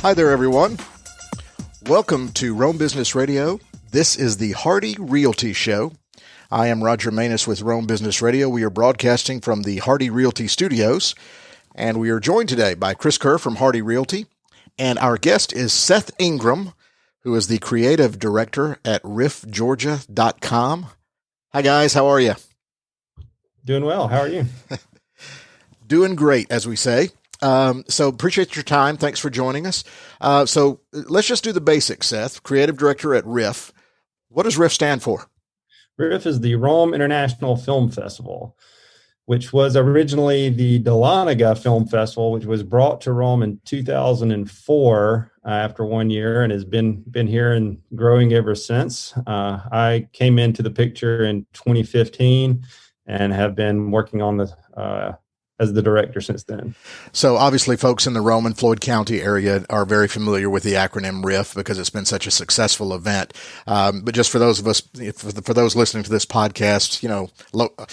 Hi there, everyone. Welcome to Rome Business Radio. This is the Hardy Realty Show. I am Roger Manus with Rome Business Radio. We are broadcasting from the Hardy Realty Studios, and we are joined today by Chris Kerr from Hardy Realty, and our guest is Seth Ingram, who is the creative director at riffgeorgia.com. Hi, guys. How are you? Doing well. How are you? Doing great, as we say. So appreciate your time. Thanks for joining us. So let's just do the basics, Seth. Creative director at RIFF. What does RIFF stand for? RIFF is the Rome International Film Festival, which was originally the Dahlonega Film Festival, which was brought to Rome in 2004 after 1 year and has been here and growing ever since. I came into the picture in 2015 and have been working on as the director since then. So obviously folks in the Rome and Floyd County area are very familiar with the acronym RIFF because it's been such a successful event. But just for those of us, for those listening to this podcast,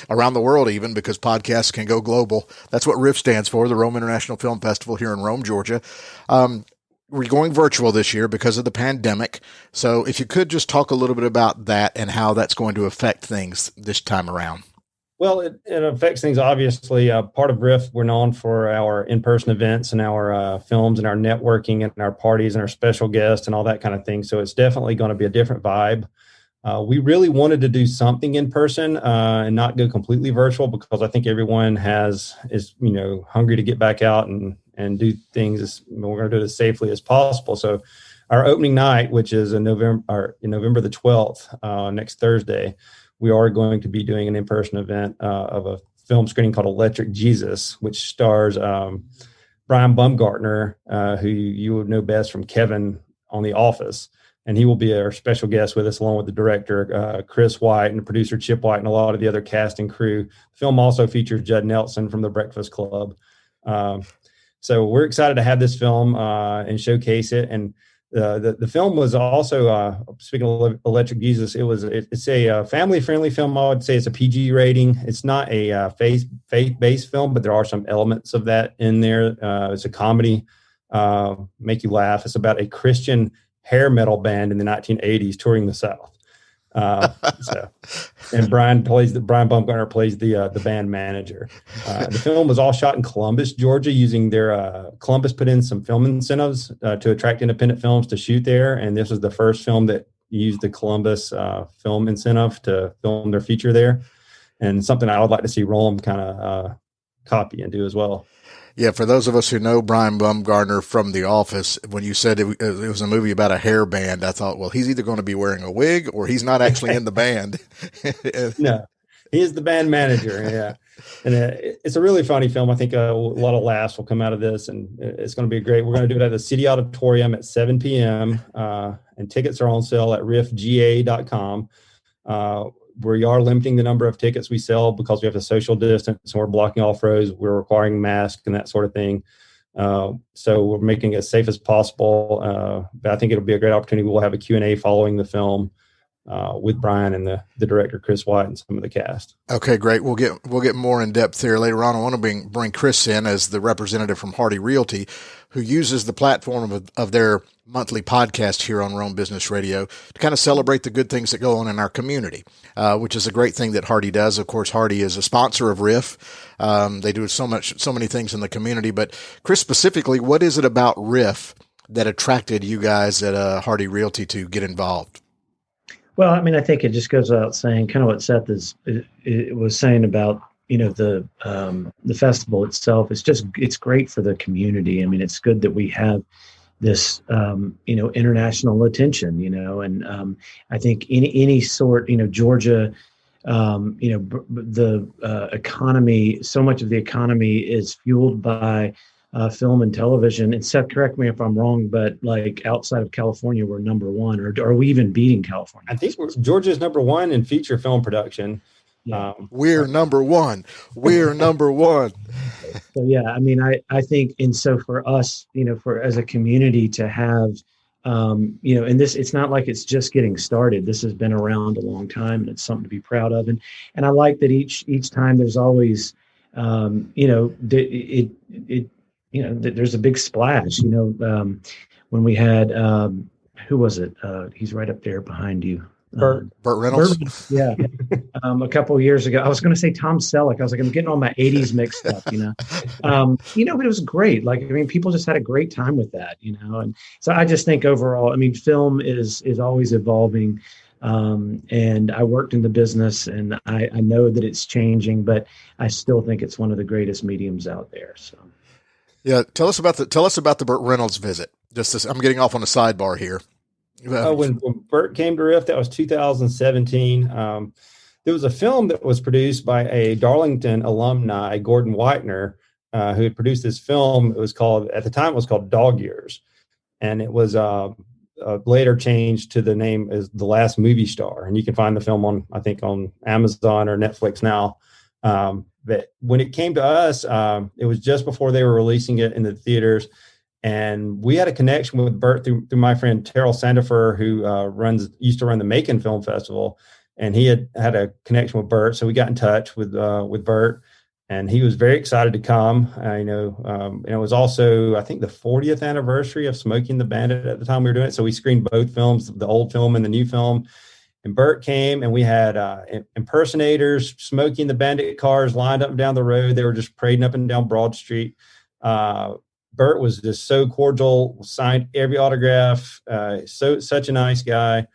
around the world even, because podcasts can go global, that's what RIFF stands for, the Rome International Film Festival here in Rome, Georgia. We're going virtual this year because of the pandemic. So if you could just talk a little bit about that and how that's going to affect things this time around. Well, it affects things, obviously. Part of RIFF, we're known for our in-person events and our films and our networking and our parties and our special guests and all that kind of thing. So it's definitely going to be a different vibe. We really wanted to do something in person and not go completely virtual because I think everyone is hungry to get back out and do things. We're going to do it as safely as possible. So our opening night, which is November the 12th, next Thursday, we are going to be doing an in-person event of a film screening called Electric Jesus, which stars Brian Baumgartner, who you would know best from Kevin on The Office. And he will be our special guest with us, along with the director, Chris White, and the producer, Chip White, and a lot of the other cast and crew. The film also features Judd Nelson from The Breakfast Club. So we're excited to have this film and showcase it. And the film was also, speaking of Electric Jesus, it's a family-friendly film. I would say it's a PG rating. It's not a faith-based film, but there are some elements of that in there. It's a comedy, make you laugh. It's about a Christian hair metal band in the 1980s touring the South. And Brian Baumgartner plays the band manager. The film was all shot in Columbus, Georgia, using their Columbus put in some film incentives to attract independent films to shoot there. And this was the first film that used the Columbus film incentive to film their feature there. And something I would like to see Rome kind of copy and do as well. Yeah, for those of us who know Brian Baumgartner from The Office, when you said it was a movie about a hair band, I thought, well, he's either going to be wearing a wig or he's not actually in the band. No, he is the band manager. Yeah. And it's a really funny film. I think a lot of laughs will come out of this, and it's going to be great. We're going to do it at the City Auditorium at 7 p.m. And tickets are on sale at riffga.com. We are limiting the number of tickets we sell because we have to social distance and we're blocking off rows. We're requiring masks and that sort of thing. So we're making it as safe as possible. But I think it'll be a great opportunity. We'll have a Q&A following the film with Brian and the director, Chris White, and some of the cast. Okay, great. We'll get more in depth here later on. I want to bring Chris in as the representative from Hardy Realty, who uses the platform of their monthly podcast here on Rome Business Radio to kind of celebrate the good things that go on in our community, which is a great thing that Hardy does. Of course, Hardy is a sponsor of RIFF. They do so many things in the community. But Chris, specifically, what is it about RIFF that attracted you guys at Hardy Realty to get involved? Well, I mean, I think it just goes without saying, kind of what Seth was saying about, the festival itself. It's great for the community. I mean, it's good that we have this, international attention, and I think any sort, Georgia, the economy, so much of the economy is fueled by film and television. And Seth, correct me if I'm wrong, but like outside of California, we're number one, or are we even beating California? I think Georgia's number one in feature film production. Yeah. We're number one. We're number one. So, yeah, I mean, I think, and so for us, for as a community to have, and it's not like it's just getting started. This has been around a long time, and it's something to be proud of. And I like that each time there's always, there's a big splash. when we had, who was it? He's right up there behind you. Burt Reynolds. Yeah. A couple of years ago, I was going to say Tom Selleck. I was like, I'm getting all my 80s mixed up, but it was great. Like, I mean, people just had a great time with that, and so I just think overall, I mean, film is always evolving. And I worked in the business, and I know that it's changing, but I still think it's one of the greatest mediums out there. So, yeah, tell us about the Burt Reynolds visit. I'm getting off on a sidebar here. When Burt came to RIFF, that was 2017. There was a film that was produced by a Darlington alumni, Gordon Whitener, who had produced this film. At the time it was called Dog Years, and it was later changed to the name as The Last Movie Star. And you can find the film on Amazon or Netflix now. But when it came to us, it was just before they were releasing it in the theaters. And we had a connection with Burt through my friend Terrell Sandifer, who used to run the Macon Film Festival, and he had a connection with Burt. So we got in touch with Burt, and he was very excited to come. And it was also, I think, the 40th anniversary of Smoking the Bandit at the time we were doing it. So we screened both films, the old film and the new film. And Burt came, and we had impersonators, Smoking the Bandit cars lined up and down the road. They were just parading up and down Broad Street. Burt was just so cordial, signed every autograph. Such a nice guy.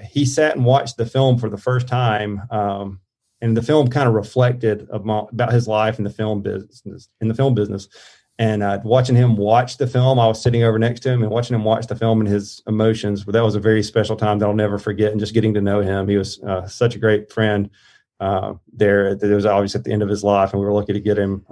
He sat and watched the film for the first time, and the film kind of reflected about his life in the film business. And watching him watch the film, I was sitting over next to him and watching him watch the film and his emotions. But that was a very special time that I'll never forget. And just getting to know him, he was such a great friend. It was obviously at the end of his life, and we were lucky to get him.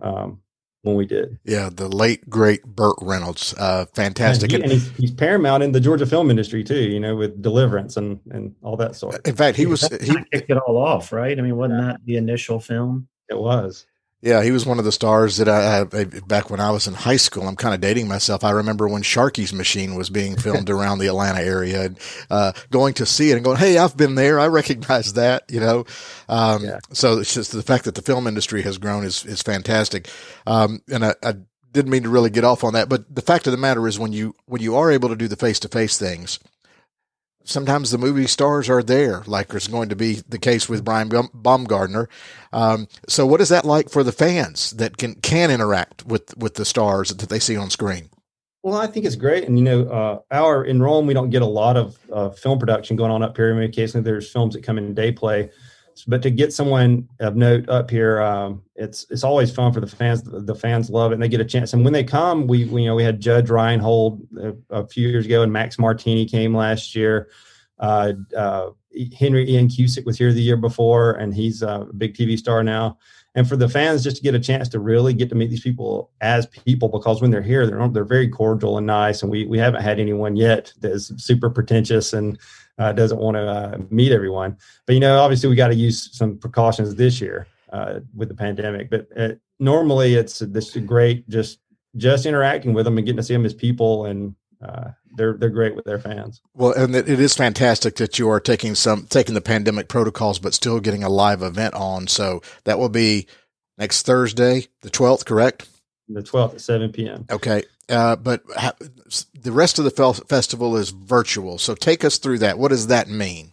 When we did. Yeah, the late, great Burt Reynolds. Fantastic. And he's paramount in the Georgia film industry too, with Deliverance and all that sort. In fact, he kicked it all off, right? I mean, wasn't that the initial film? It was. Yeah, he was one of the stars that I back when I was in high school. I'm kind of dating myself. I remember when Sharky's Machine was being filmed around the Atlanta area, and going to see it and going, "Hey, I've been there. I recognize that." So it's just the fact that the film industry has grown is fantastic. And I didn't mean to really get off on that, but the fact of the matter is, when you are able to do the face-to-face things, sometimes the movie stars are there, like it's going to be the case with Brian Baumgartner. So what is that like for the fans that can interact with the stars that they see on screen? Well, I think it's great. And, in Rome, we don't get a lot of film production going on up here. I mean, occasionally there's films that come in day play. But to get someone of note up here, it's always fun for the fans. The fans love it, and they get a chance. And when they come, we had Judge Reinhold a few years ago, and Max Martini came last year. Henry Ian Cusick was here the year before, and he's a big TV star now. And for the fans, just to get a chance to really get to meet these people as people, because when they're here, they're very cordial and nice. And we haven't had anyone yet that is super pretentious and doesn't want to meet everyone. But, obviously we got to use some precautions this year with the pandemic. But normally it's great just interacting with them and getting to see them as people, and they're great with their fans. Well, and it is fantastic that you are taking the pandemic protocols, but still getting a live event on. So that will be next Thursday, the 12th, correct? The 12th at 7 p.m. Okay. But the rest of the festival is virtual. So take us through that. What does that mean?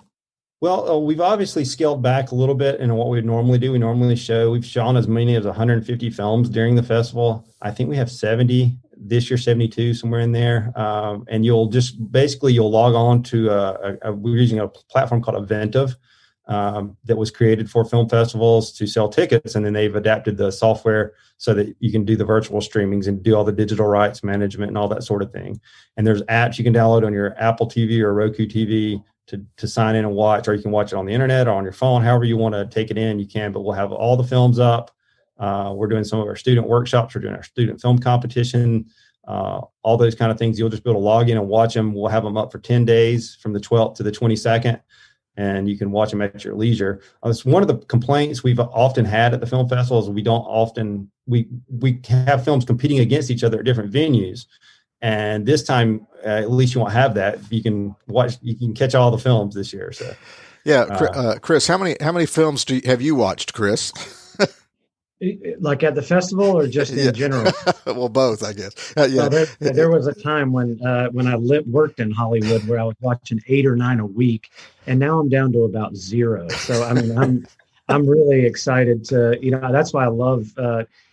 Well, we've obviously scaled back a little bit in what we normally do. We've shown as many as 150 films during the festival. I think we have 70 this year, 72, somewhere in there. And you'll log on to we're using a platform called Eventive that was created for film festivals to sell tickets. And then they've adapted the software so that you can do the virtual streamings and do all the digital rights management and all that sort of thing. And there's apps you can download on your Apple TV or Roku TV to sign in and watch, or you can watch it on the internet or on your phone, however you want to take it in, you can. But we'll have all the films up. We're doing some of our student workshops. We're doing our student film competition, all those kind of things. You'll just be able to log in and watch them. We'll have them up for 10 days from the 12th to the 22nd, and you can watch them at your leisure. It's one of the complaints we've often had at the film festival is we have films competing against each other at different venues. And this time, at least you won't have that. You can catch all the films this year. So, yeah, Chris, how many films have you watched, Chris? Like at the festival or just in general? Well, both, I guess. Well, there was a time when I worked in Hollywood where I was watching 8 or 9 a week, and now I'm down to about 0. So I mean, I'm really excited to, that's why I love,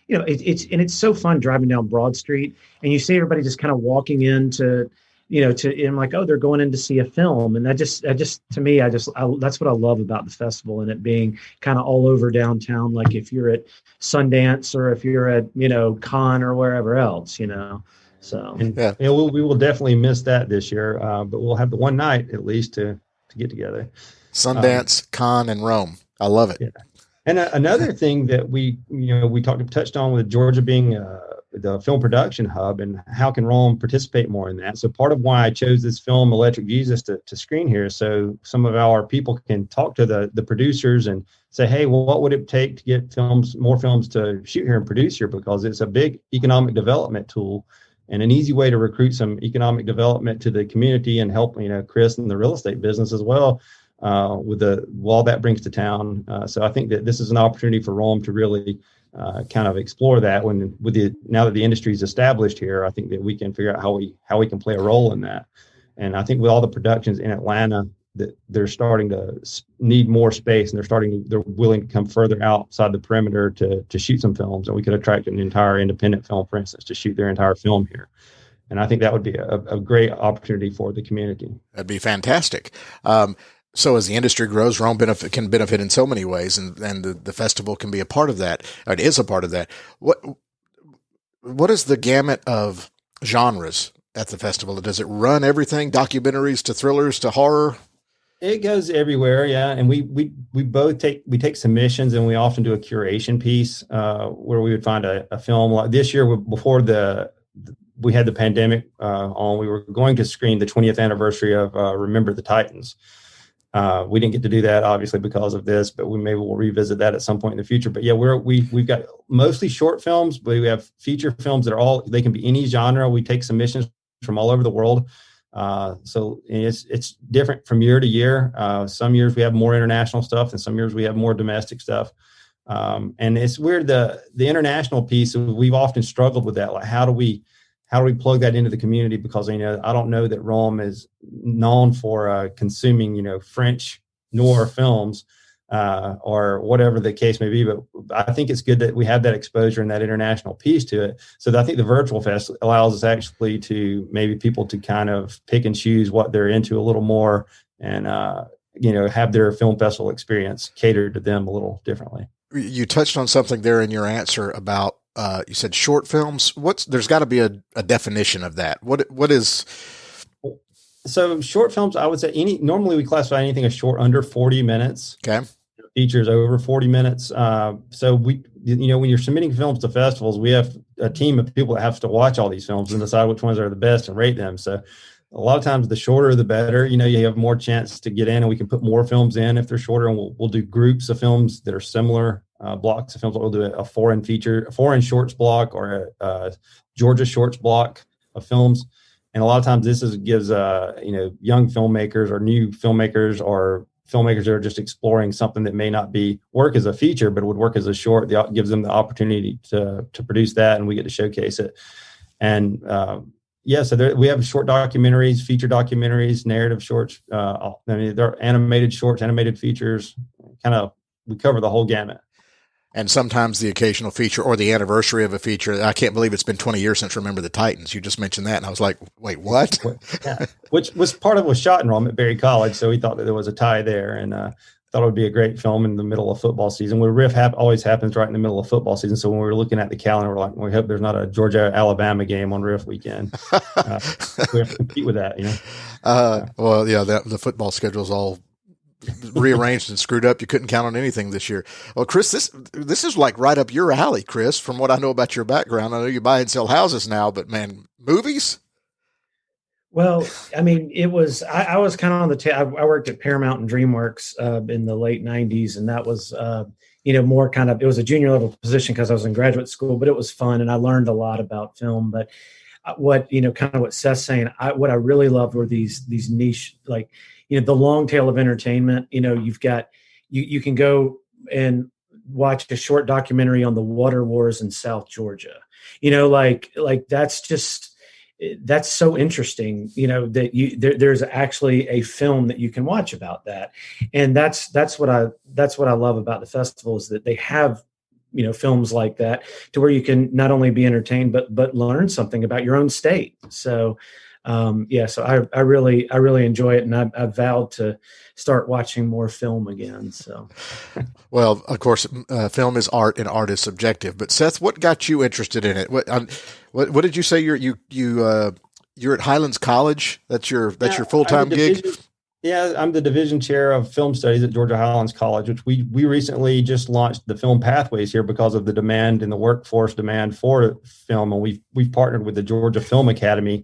it's so fun driving down Broad Street and you see everybody just kind of walking into, and I'm like, oh, they're going in to see a film. And that just to me, that's what I love about the festival, and it being kind of all over downtown. Like if you're at Sundance or if you're at, Cannes or wherever else, so. And, we will definitely miss that this year, but we'll have the one night at least to get together. Sundance, Cannes, and Rome. I love it. Yeah. And another thing that we touched on with Georgia being the film production hub, and how can Rome participate more in that. So part of why I chose this film, Electric Jesus, to screen here, so some of our people can talk to the producers and say, hey, well, what would it take to get more films to shoot here and produce here? Because it's a big economic development tool and an easy way to recruit some economic development to the community and help, Chris and the real estate business as well. With all that brings to town. So I think that this is an opportunity for Rome to really kind of explore that now that the industry is established here. I think that we can figure out how we can play a role in that. And I think with all the productions in Atlanta, that they're starting to need more space, and they're willing to come further outside the perimeter to shoot some films. And we could attract an entire independent film, for instance, to shoot their entire film here. And I think that would be a great opportunity for the community. That'd be fantastic. So as the industry grows, Rome can benefit in so many ways, and the festival can be a part of that. Or it is a part of that. What is the gamut of genres at the festival? Does it run everything, documentaries to thrillers to horror? It goes everywhere, yeah. And we both take submissions, and we often do a curation piece where we would find a film. Like this year, before we had the pandemic on, we were going to screen the 20th anniversary of Remember the Titans. We didn't get to do that, obviously, because of this, but maybe we'll revisit that at some point in the future. But yeah, we've got mostly short films, but we have feature films that they can be any genre. We take submissions from all over the world. So it's different from year to year. Some years we have more international stuff, and some years we have more domestic stuff. And it's weird, the international piece, we've often struggled with that. Like, how do we plug that into the community? Because, I don't know that Rome is known for consuming, French noir films or whatever the case may be. But I think it's good that we have that exposure and that international piece to it. So I think the virtual fest allows us actually to maybe people to kind of pick and choose what they're into a little more, and, have their film festival experience catered to them a little differently. You touched on something there in your answer about, you said short films. There's got to be a definition of that. What is? So short films, I would say normally we classify anything as short under 40 minutes. Okay. Features over 40 minutes. So when you're submitting films to festivals, we have a team of people that have to watch all these films and decide which ones are the best and rate them. So a lot of times the shorter, the better. You have more chance to get in, and we can put more films in if they're shorter, and we'll do groups of films that are similar. Blocks of films. We'll do a foreign shorts block, or a Georgia shorts block of films. And a lot of times this gives young filmmakers or new filmmakers or filmmakers that are just exploring something that may not work as a feature, but would work as a short. Gives them the opportunity to produce that, and we get to showcase it. And so we have short documentaries, feature documentaries, narrative shorts. There are animated shorts, animated features. We cover the whole gamut. And sometimes the occasional feature or the anniversary of a feature. I can't believe it's been 20 years since Remember the Titans. You just mentioned that, and I was like, wait, what? Yeah. Which was shot in Rome at Berry College, so we thought that there was a tie there, and thought it would be a great film in the middle of football season. Where RIFF always happens right in the middle of football season. So when we were looking at the calendar, we're like, we hope there's not a Georgia-Alabama game on RIFF weekend. We have to compete with that, Well, yeah, the football schedule's all rearranged and screwed up. You couldn't count on anything this year. Well, Chris, this is like right up your alley, Chris, from what I know about your background. I know you buy and sell houses now, but man, movies? Well, I mean, it was, I was kind of on the I worked at Paramount and DreamWorks in the late 90s. And that was, more kind of, it was a junior level position because I was in graduate school, but it was fun. And I learned a lot about film. But what Seth's saying, what I really loved were these niche, the long tail of entertainment. You've got, you can go and watch a short documentary on the water wars in South Georgia. You know, like that's so interesting, you know, that there's actually a film that you can watch about that. And that's what I love about the festival, is that they have, you know, films like that to where you can not only be entertained, but learn something about your own state. So, so I really enjoy it. And I've vowed to start watching more film again. So, well, of course, film is art and art is subjective, but Seth, what got you interested in it? What did you say? You're at Highlands College. That's your full-time gig. Yeah, I'm the division chair of film studies at Georgia Highlands College, which we recently just launched the film pathways here because of the demand in the workforce demand for film. And we've partnered with the Georgia Film Academy,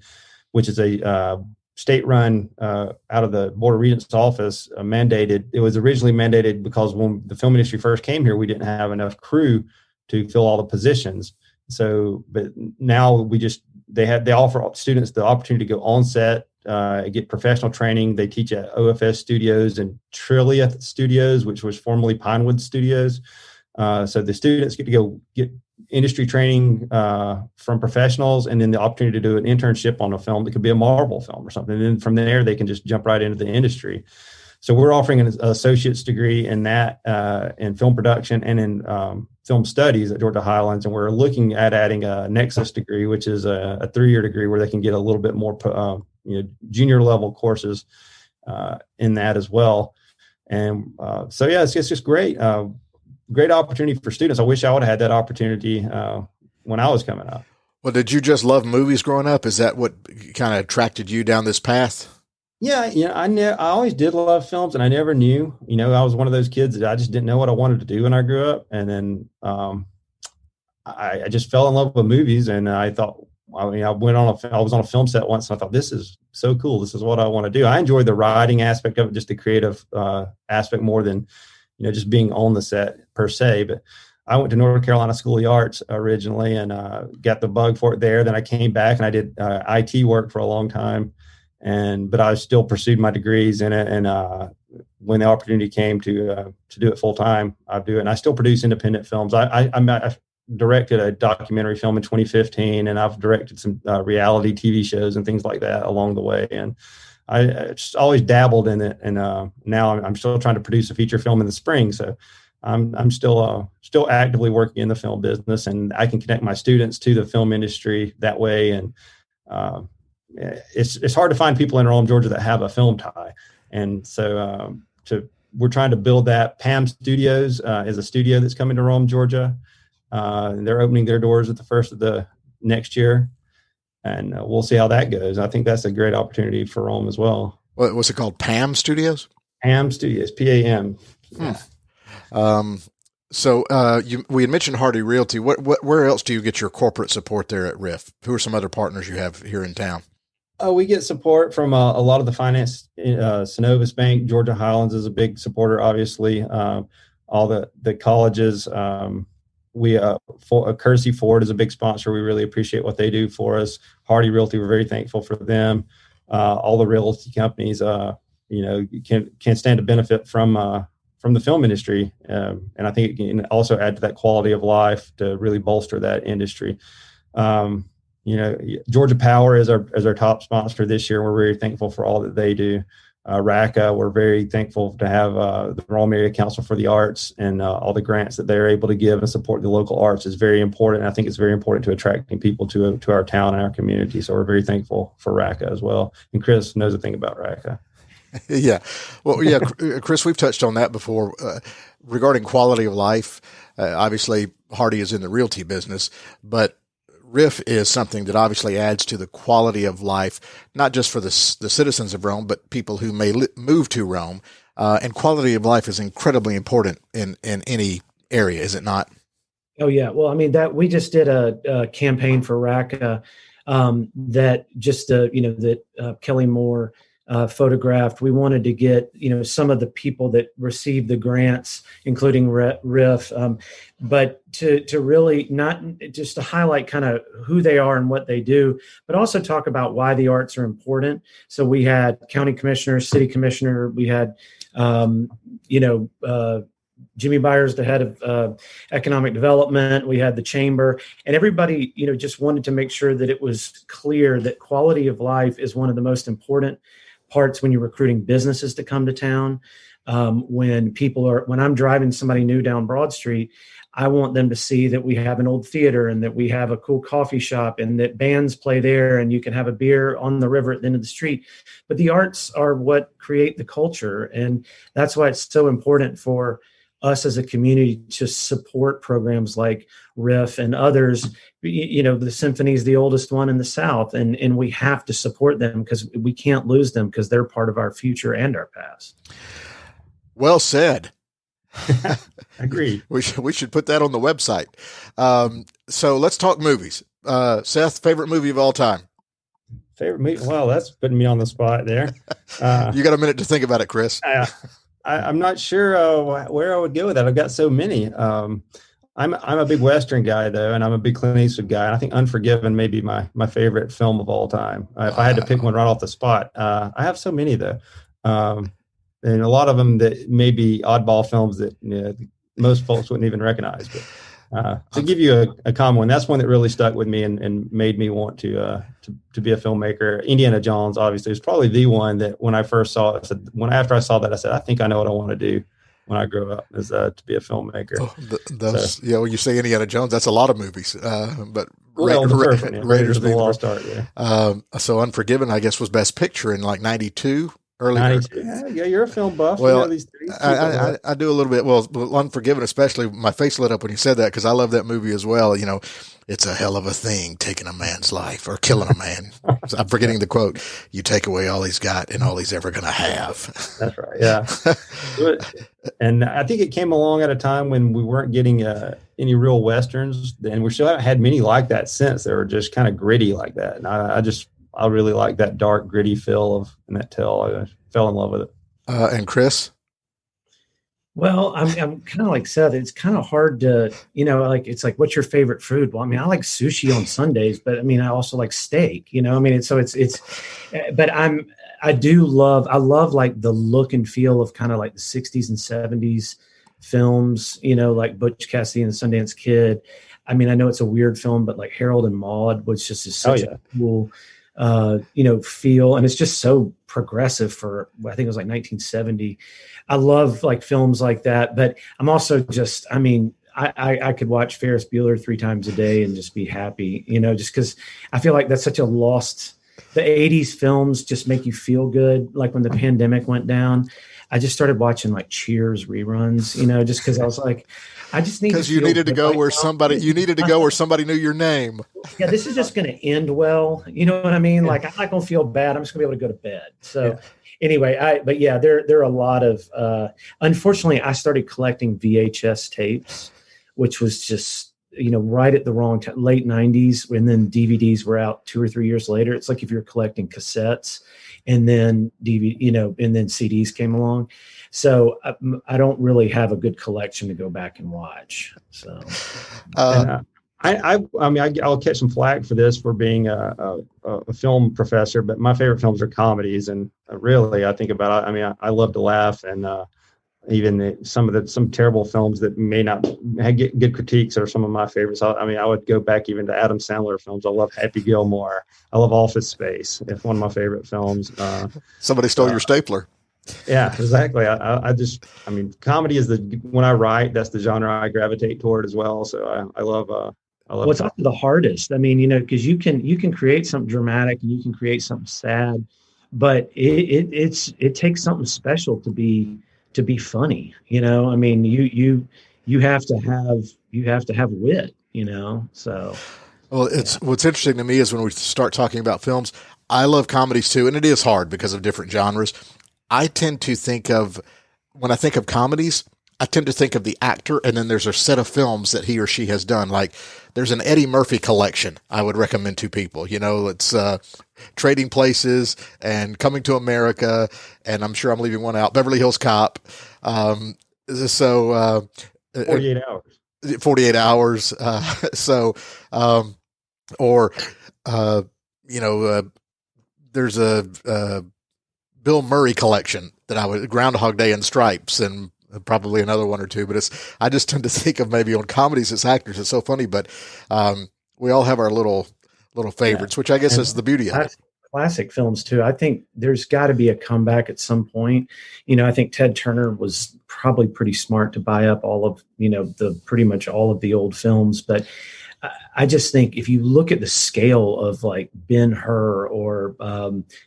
which is a state-run out of the Board of Regents office, mandated. It was originally mandated because when the film industry first came here, we didn't have enough crew to fill all the positions. So, but now they offer students the opportunity to go on set, get professional training. They teach at OFS Studios and Trillia Studios, which was formerly Pinewood Studios. So the students get to go get industry training from professionals, and then the opportunity to do an internship on a film that could be a Marvel film or something. And then from there, they can just jump right into the industry. So we're offering an associate's degree in that, in film production and in film studies at Georgia Highlands. And we're looking at adding a Nexus degree, which is a 3-year degree where they can get a little bit more, junior level courses in that as well. And it's just great. Great opportunity for students. I wish I would have had that opportunity when I was coming up. Well, did you just love movies growing up? Is that what kind of attracted you down this path? Yeah, I always did love films, and I never knew. I was one of those kids that I just didn't know what I wanted to do when I grew up, and then I just fell in love with movies, and I thought, I was on a film set once, and I thought, this is so cool. This is what I want to do. I enjoyed the writing aspect of it, just the creative aspect more than just being on the set per se. But I went to North Carolina School of the Arts originally and got the bug for it there. Then I came back and I did IT work for a long time, but I still pursued my degrees in it. And when the opportunity came to do it full time, I do it. And I still produce independent films. I directed a documentary film in 2015, and I've directed some reality TV shows and things like that along the way. And I just always dabbled in it, and now I'm still trying to produce a feature film in the spring. So I'm still actively working in the film business, and I can connect my students to the film industry that way. And it's hard to find people in Rome, Georgia, that have a film tie, and so we're trying to build that. PAM Studios is a studio that's coming to Rome, Georgia. They're opening their doors at the first of the next year. And we'll see how that goes. I think that's a great opportunity for Rome as well. What's it called? PAM Studios? PAM Studios, PAM. Yeah. We had mentioned Hardy Realty. Where else do you get your corporate support there at RIFF? Who are some other partners you have here in town? We get support from a lot of the finance. Synovus Bank, Georgia Highlands is a big supporter, obviously. All the colleges. Kersey Ford is a big sponsor. We really appreciate what they do for us. Hardy Realty, we're very thankful for them. All the realty companies, can stand to benefit from the film industry, and I think it can also add to that quality of life to really bolster that industry. Georgia Power is our top sponsor this year. We're very thankful for all that they do. RACA, we're very thankful to have the Rome Area Council for the Arts, and all the grants that they're able to give and support the local arts is very important. And I think it's very important to attracting people to our town and our community. So we're very thankful for RACA as well. And Chris knows a thing about RACA. Yeah. Well, yeah, Chris, we've touched on that before regarding quality of life. Obviously, Hardy is in the realty business, but RIFF is something that obviously adds to the quality of life, not just for the citizens of Rome, but people who may move to Rome. And quality of life is incredibly important in any area, is it not? Oh, yeah. Well, I mean, that we just did a campaign for RACA that just, that Kelly Moore photographed. We wanted to get, some of the people that received the grants, including RIFF, but to really not just to highlight kind of who they are and what they do, but also talk about why the arts are important. So we had county commissioner, city commissioner, we had, Jimmy Byers, the head of economic development. We had the chamber, and everybody, just wanted to make sure that it was clear that quality of life is one of the most important parts when you're recruiting businesses to come to town. When I'm driving somebody new down Broad Street, I want them to see that we have an old theater and that we have a cool coffee shop and that bands play there and you can have a beer on the river at the end of the street. But the arts are what create the culture. And that's why it's so important for us as a community to support programs like RIFF and others. The symphony is the oldest one in the South, and we have to support them because we can't lose them because they're part of our future and our past. Well said. Agreed. We should put that on the website. So let's talk movies. Seth, favorite movie of all time? Favorite movie? Well, that's putting me on the spot there. You got a minute to think about it, Chris. I'm not sure where I would go with that. I've got so many. I'm a big Western guy though, and I'm a big Clint Eastwood guy. And I think Unforgiven may be my favorite film of all time. If I had to pick one right off the spot, I have so many though. And a lot of them that may be oddball films that most folks wouldn't even recognize. But to give you a common one, that's one that really stuck with me and made me want to be a filmmaker. Indiana Jones, obviously, is probably the one that when I first saw it, after I saw that, I said, I think I know what I want to do when I grow up is to be a filmmaker. When you say Indiana Jones, that's a lot of movies. But Raiders of the Lost Ark. Yeah. So Unforgiven, I guess, was Best Picture in like 92. Early 92. Yeah, you're a film buff. Well, I do a little bit. Well, Unforgiven, especially, my face lit up when you said that because I love that movie as well. It's a hell of a thing taking a man's life or killing a man. I'm forgetting the quote. You take away all he's got and all he's ever going to have. That's right. Yeah. And I think it came along at a time when we weren't getting any real Westerns, and we still haven't had many like that since. They were just kind of gritty like that. And I really like that dark, gritty feel and that tale. I fell in love with it. And Chris? Well, I'm kind of like Seth. It's kind of hard to, it's like, what's your favorite food? Well, I like sushi on Sundays, but I also like steak, but I love like the look and feel of kind of like the 60s and 70s films, like Butch Cassidy and the Sundance Kid. I know it's a weird film, but like Harold and Maude, which just is such a cool feel, and it's just so progressive for, I think it was like 1970. I love like films like that, but I'm also just, I could watch Ferris Bueller 3 times a day and just be happy, just because I feel like that's such a lost. The 80s films just make you feel good. Like when the pandemic went down, I just started watching like Cheers reruns, just because I was like, I just need because you needed to go where somebody knew your name. Yeah, this is just going to end well. You know what I mean? Like I'm not going to feel bad. I'm just going to be able to go to bed. So anyway, there are a lot of. Unfortunately, I started collecting VHS tapes, which was just right at the wrong time, late 90s, and then DVDs were out 2 or 3 years later. It's like if you're collecting cassettes, and then and then CDs came along. So I don't really have a good collection to go back and watch. So I'll catch some flack for this for being a film professor, but my favorite films are comedies, and really I think about it. I love to laugh, and even some terrible films that may not get good critiques are some of my favorites. I would go back even to Adam Sandler films. I love Happy Gilmore. I love Office Space. It's one of my favorite films. Somebody stole your stapler. Yeah, exactly. Comedy is when I write, that's the genre I gravitate toward as well. So I love. What's often the hardest? Because you can create something dramatic and you can create something sad, but it takes something special to be funny. You have to have wit. So. Well, what's interesting to me is when we start talking about films, I love comedies too, and it is hard because of different genres. I tend to think of, when I think of comedies, I tend to think of the actor, and then there's a set of films that he or she has done. Like there's an Eddie Murphy collection I would recommend to people. It's Trading Places and Coming to America, and I'm sure I'm leaving one out, Beverly Hills Cop. 48 hours. 48 hours. There's a Bill Murray collection that Groundhog Day and Stripes and probably another one or two, but I just tend to think of maybe on comedies as actors. It's so funny, but we all have our little favorites, which I guess is the beauty of it. Classic films too. I think there's got to be a comeback at some point. I think Ted Turner was probably pretty smart to buy up all of, pretty much all of the old films. But I just think if you look at the scale of like Ben-Hur or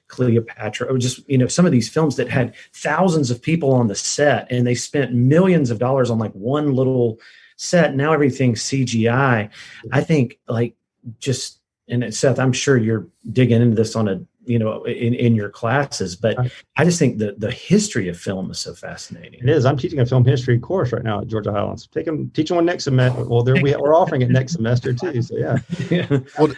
Cleopatra, or just, some of these films that had thousands of people on the set and they spent millions of dollars on like one little set. Now everything's CGI. I think and Seth, I'm sure you're digging into this on in your classes, but I just think the history of film is so fascinating. It is. I'm teaching a film history course right now at Georgia Highlands. Teach one next semester. Well, we're offering it next semester too. So yeah. Well,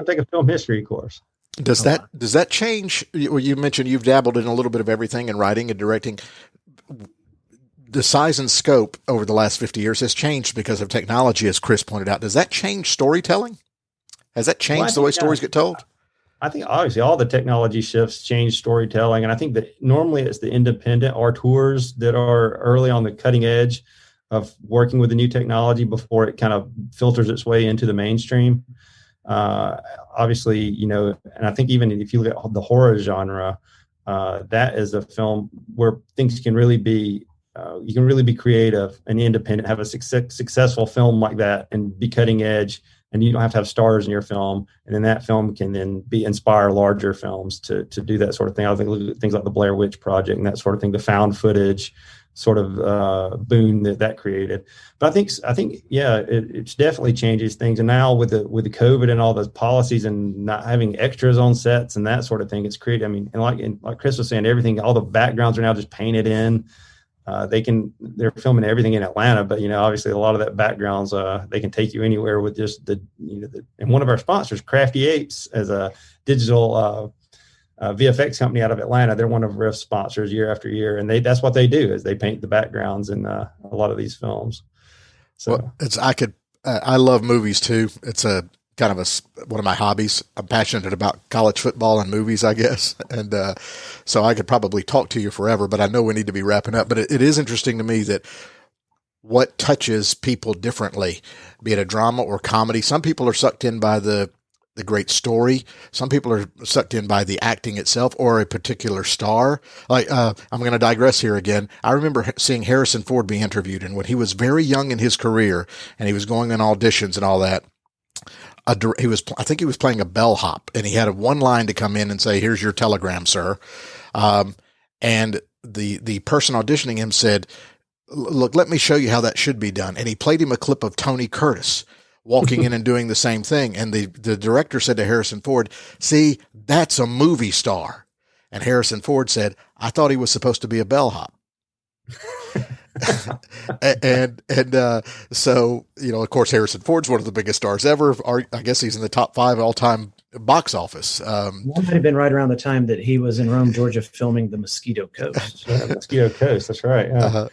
take a film history course. Does that change? You mentioned you've dabbled in a little bit of everything in writing and directing. The size and scope over the last 50 years has changed because of technology, as Chris pointed out. Does that change storytelling? Has that changed the way stories get told? I think obviously all the technology shifts change storytelling. And I think that normally it's the independent auteurs that are early on the cutting edge of working with the new technology before it kind of filters its way into the mainstream. Obviously, and I think even if you look at the horror genre, that is a film where things can really be, you can really be creative and independent, have a successful film like that and be cutting edge. And you don't have to have stars in your film. And then that film can then inspire larger films to do that sort of thing. I think things like the Blair Witch Project and that sort of thing, the found footage sort of boon that created. But I think it definitely changes things. And now with the COVID and all those policies and not having extras on sets and that sort of thing, it's created. I mean, and like Chris was saying, everything, all the backgrounds are now just painted in. They're filming everything in Atlanta, but obviously a lot of that backgrounds, they can take you anywhere with just and one of our sponsors, Crafty Apes, as a digital VFX company out of Atlanta. They're one of RIFF's sponsors year after year. And that's what they do is they paint the backgrounds in a lot of these films. So I love movies too. It's a kind of one of my hobbies. I'm passionate about college football and movies, I guess. And so I could probably talk to you forever, but I know we need to be wrapping up. But it is interesting to me that what touches people differently, be it a drama or comedy. Some people are sucked in by the great story. Some people are sucked in by the acting itself or a particular star. Like, I'm going to digress here again. I remember seeing Harrison Ford be interviewed, and when he was very young in his career and he was going on auditions and all that, I think he was playing a bellhop, and he had one line to come in and say, "Here's your telegram, sir." And the person auditioning him said, "Look, let me show you how that should be done." And he played him a clip of Tony Curtis walking in and doing the same thing. And the director said to Harrison Ford, "See, that's a movie star." And Harrison Ford said, "I thought he was supposed to be a bellhop." So, of course, Harrison Ford's one of the biggest stars ever. I guess he's in the top 5 all-time box office. That might have been right around the time that he was in Rome, Georgia, filming The Mosquito Coast. Mosquito Coast, that's right. Yeah.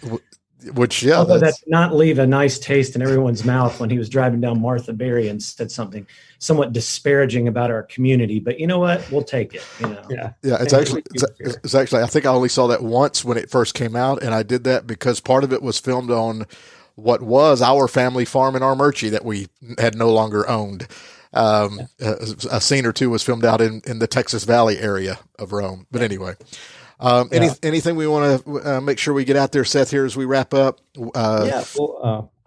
Although that did not leave a nice taste in everyone's mouth when he was driving down Martha Berry and said something somewhat disparaging about our community. But you know what? We'll take it. Yeah. It's actually, I think I only saw that once when it first came out, and I did that because part of it was filmed on what was our family farm in Armurchie that we had no longer owned. A scene or two was filmed out in the Texas Valley area of Rome. But anyway. Anything we want to make sure we get out there, Seth, here as we wrap up? I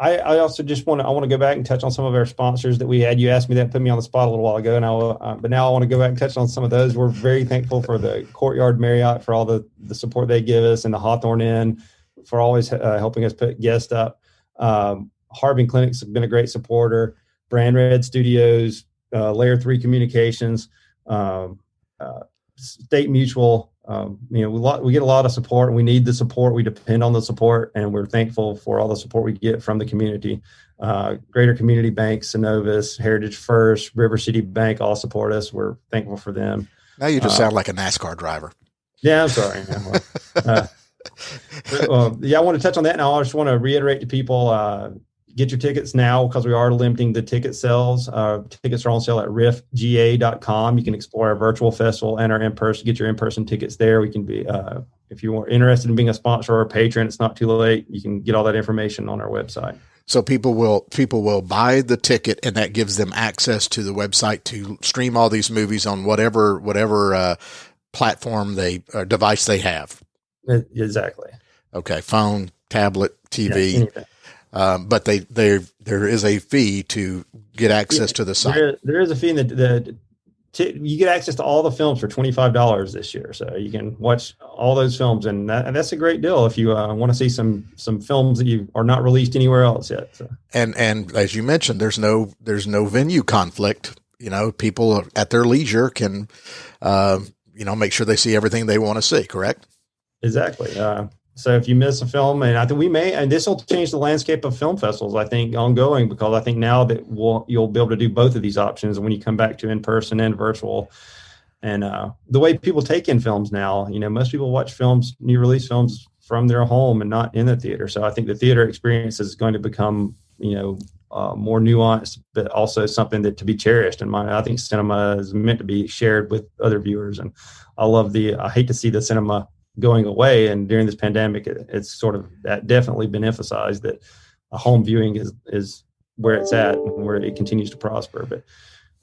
also just want to go back and touch on some of our sponsors that we had. You asked me that, put me on the spot a little while ago, and but now I want to go back and touch on some of those. We're very thankful for the Courtyard Marriott for all the support they give us, and the Hawthorne Inn for always helping us put guests up. Harbin Clinics have been a great supporter. Brand Red Studios, Layer 3 Communications, State Mutual. We get a lot of support, and we need the support. We depend on the support, and we're thankful for all the support we get from the community. Greater Community Bank, Synovus, Heritage First, River City Bank all support us. We're thankful for them. Now you just sound like a NASCAR driver. Yeah, I'm sorry. I want to touch on that, and I just want to reiterate to people, get your tickets now because we are limiting the ticket sales. Tickets are on sale at riffga.com. You can explore our virtual festival and our in-person, get your in-person tickets there. We can if you are interested in being a sponsor or a patron, it's not too late. You can get all that information on our website. So people will buy the ticket, and that gives them access to the website to stream all these movies on whatever platform device they have. Exactly. Okay, phone, tablet, TV. Yeah, but there is a fee to get access to the site. There is a fee that you get access to all the films for $25 this year, so you can watch all those films, and that's a great deal if you want to see some films that you are not released anywhere else yet. So. And as you mentioned, there's no venue conflict. People at their leisure can make sure they see everything they want to see. Correct? Exactly. So if you miss a film, and I think and this will change the landscape of film festivals, I think, ongoing, because I think now that you'll be able to do both of these options when you come back to in-person and virtual. And the way people take in films now, most people watch new release films from their home and not in the theater. So I think the theater experience is going to become, more nuanced, but also something that to be cherished. And I think cinema is meant to be shared with other viewers. And I hate to see the cinema going away, and during this pandemic, it's sort of that definitely been emphasized that a home viewing is where it's at and where it continues to prosper. But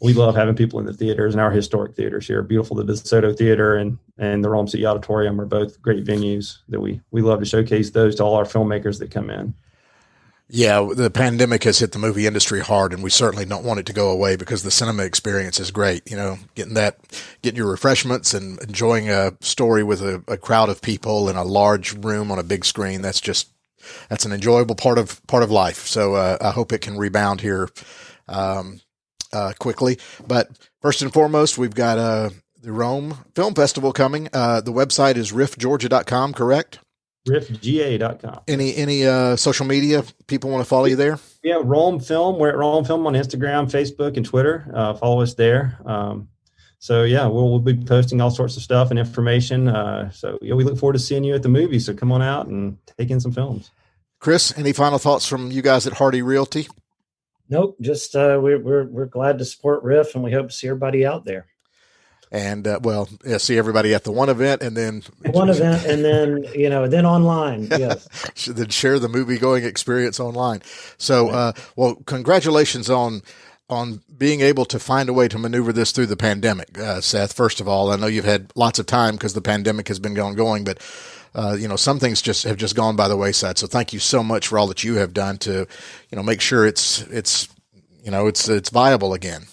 we love having people in the theaters, and our historic theaters here, beautiful. The DeSoto Theater and the Rome City Auditorium are both great venues that we love to showcase those to all our filmmakers that come in. Yeah, the pandemic has hit the movie industry hard, and we certainly don't want it to go away, because the cinema experience is great. Getting your refreshments and enjoying a story with a crowd of people in a large room on a big screen. That's an enjoyable part of life. So I hope it can rebound here quickly. But first and foremost, we've got the Rome Film Festival coming. The website is riffgeorgia.com, correct? riffga.com. Any social media people want to follow you there? Yeah, Rome Film. We're at Rome Film on Instagram, Facebook, and Twitter. Follow us there. So yeah, we'll be posting all sorts of stuff and information. So yeah, we look forward to seeing you at the movie. So come on out and take in some films. Chris, any final thoughts from you guys at Hardy Realty? Nope. Just we're glad to support RIFF, and we hope to see everybody out there. And see everybody at the one event, and then then online. Yes. Then share the movie going experience online. So, congratulations on being able to find a way to maneuver this through the pandemic, Seth. First of all, I know you've had lots of time because the pandemic has been going, but some things have just gone by the wayside. So thank you so much for all that you have done to, make sure it's viable again.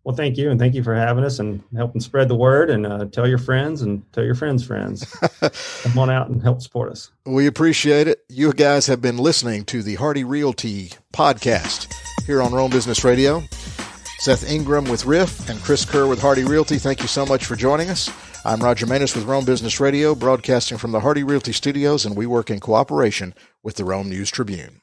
Well, thank you. And thank you for having us and helping spread the word, and tell your friends and tell your friends' friends. Come on out and help support us. We appreciate it. You guys have been listening to the Hardy Realty podcast here on Rome Business Radio. Seth Ingram with RIFF and Chris Kerr with Hardy Realty. Thank you so much for joining us. I'm Roger Manus with Rome Business Radio, broadcasting from the Hardy Realty studios, and we work in cooperation with the Rome News Tribune.